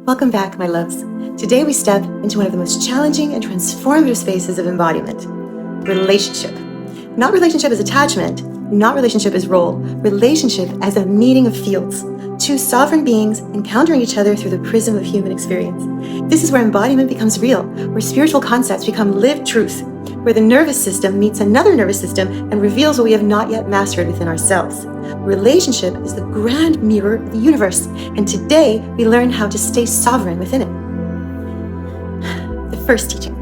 Welcome back, my loves. Today we step into one of the most challenging and transformative spaces of embodiment, relationship. Not relationship as attachment, not relationship as role, relationship as a meeting of fields, two sovereign beings encountering each other through the prism of human experience. This is where embodiment becomes real, where spiritual concepts become lived truth, where the nervous system meets another nervous system and reveals what we have not yet mastered within ourselves. Relationship is the grand mirror of the universe, and today we learn how to stay sovereign within it. The first teaching.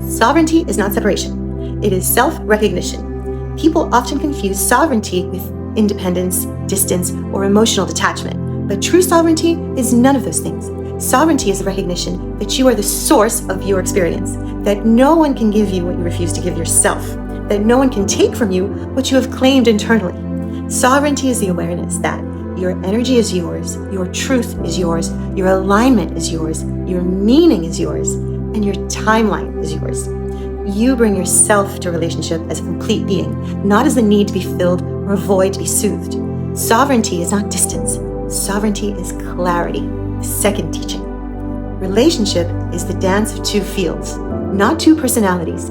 Sovereignty is not separation. It is self-recognition. People often confuse sovereignty with independence, distance, or emotional detachment, but true sovereignty is none of those things. Sovereignty is the recognition that you are the source of your experience, that no one can give you what you refuse to give yourself, that no one can take from you what you have claimed internally. Sovereignty is the awareness that your energy is yours, your truth is yours, your alignment is yours, your meaning is yours, and your timeline is yours. You bring yourself to relationship as a complete being, not as the need to be filled or a void to be soothed. Sovereignty is not distance. Sovereignty is clarity. Second teaching. Relationship is the dance of two fields, not two personalities.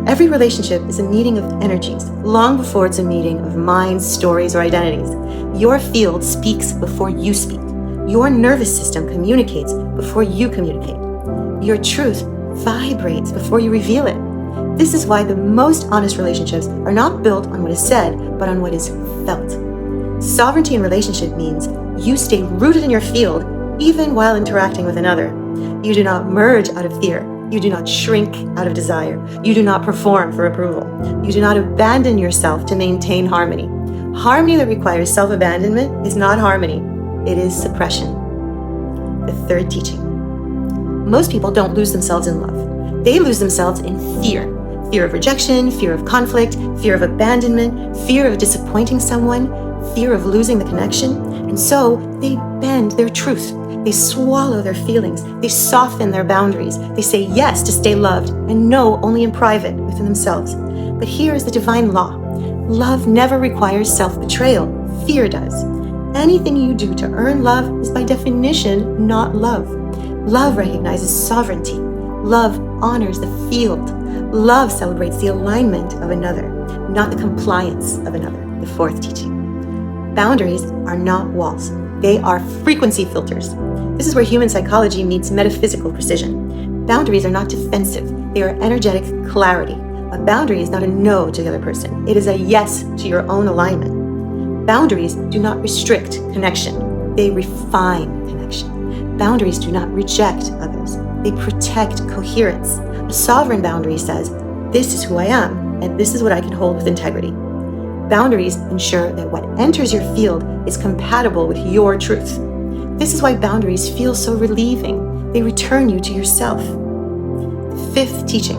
Every relationship is a meeting of energies, long before it's a meeting of minds, stories, or identities. Your field speaks before you speak. Your nervous system communicates before you communicate. Your truth vibrates before you reveal it. This is why the most honest relationships are not built on what is said, but on what is felt. Sovereignty in relationship means you stay rooted in your field even while interacting with another. You do not merge out of fear. You do not shrink out of desire. You do not perform for approval. You do not abandon yourself to maintain harmony. Harmony that requires self-abandonment is not harmony. It is suppression. The third teaching. Most people don't lose themselves in love. They lose themselves in fear. Fear of rejection, fear of conflict, fear of abandonment, fear of disappointing someone, fear of losing the connection. And so they bend their truth. They swallow their feelings. They soften their boundaries. They say yes to stay loved and no only in private within themselves. But here is the divine law. Love never requires self-betrayal. Fear does. Anything you do to earn love is by definition not love. Love recognizes sovereignty. Love honors the field. Love celebrates the alignment of another, not the compliance of another. The fourth teaching. Boundaries are not walls. They are frequency filters. This is where human psychology meets metaphysical precision. Boundaries are not defensive. They are energetic clarity. A boundary is not a no to the other person. It is a yes to your own alignment. Boundaries do not restrict connection. They refine connection. Boundaries do not reject others. They protect coherence. A sovereign boundary says, this is who I am, and this is what I can hold with integrity. Boundaries ensure that what enters your field is compatible with your truth. This is why boundaries feel so relieving. They return you to yourself. The fifth teaching.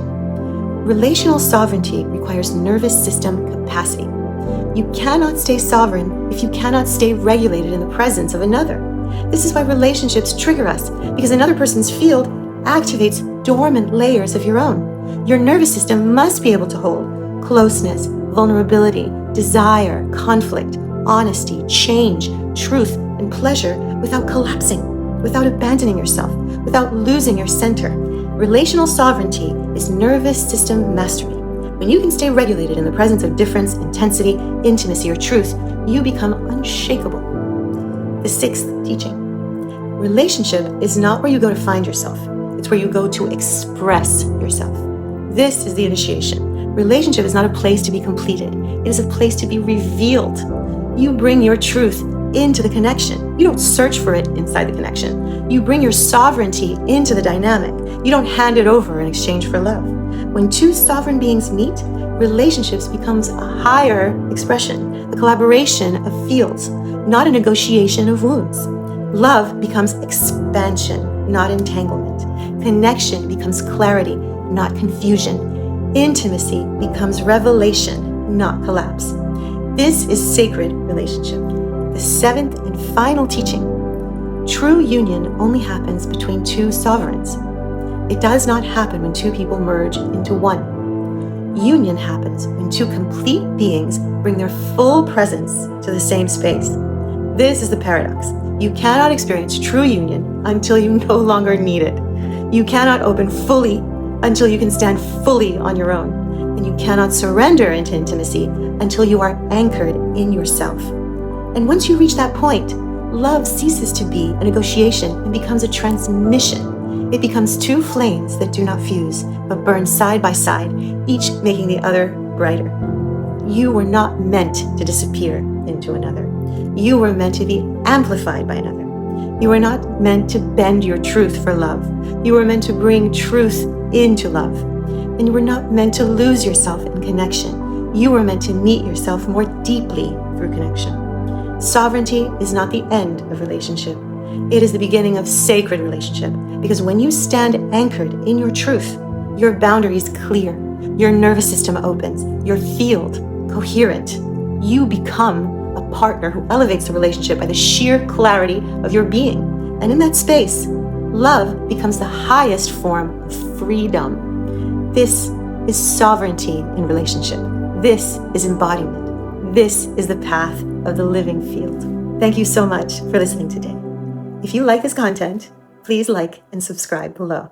Relational sovereignty requires nervous system capacity. You cannot stay sovereign if you cannot stay regulated in the presence of another. This is why relationships trigger us, because another person's field activates dormant layers of your own. Your nervous system must be able to hold closeness, vulnerability, desire, conflict, honesty, change, truth, and pleasure without collapsing, without abandoning yourself, without losing your center. Relational sovereignty is nervous system mastery. When you can stay regulated in the presence of difference, intensity, intimacy, or truth, you become unshakable. The sixth teaching. Relationship is not where you go to find yourself. It's where you go to express yourself. This is the initiation. Relationship is not a place to be completed. It is a place to be revealed. You bring your truth into the connection. You don't search for it inside the connection. You bring your sovereignty into the dynamic. You don't hand it over in exchange for love. When two sovereign beings meet, relationships becomes a higher expression, a collaboration of fields, not a negotiation of wounds. Love becomes expansion, not entanglement. Connection becomes clarity, not confusion. Intimacy becomes revelation, not collapse. This is sacred relationship. The seventh and final teaching. True union only happens between two sovereigns. It does not happen when two people merge into one. Union happens when two complete beings bring their full presence to the same space. This is the paradox. You cannot experience true union until you no longer need it. You cannot open fully until you can stand fully on your own. And you cannot surrender into intimacy until you are anchored in yourself. And once you reach that point, love ceases to be a negotiation and becomes a transmission. It becomes two flames that do not fuse, but burn side by side, each making the other brighter. You were not meant to disappear into another. You were meant to be amplified by another. You were not meant to bend your truth for love. You were meant to bring truth into love. And you were not meant to lose yourself in connection. You were meant to meet yourself more deeply through connection. Sovereignty is not the end of relationship. It is the beginning of sacred relationship, because when you stand anchored in your truth, your boundaries clear, your nervous system opens, your field coherent. You become a partner who elevates the relationship by the sheer clarity of your being. And in that space, love becomes the highest form of freedom. This is sovereignty in relationship. This is embodiment. This is the path of the living field. Thank you so much for listening today. If you like this content, please like and subscribe below.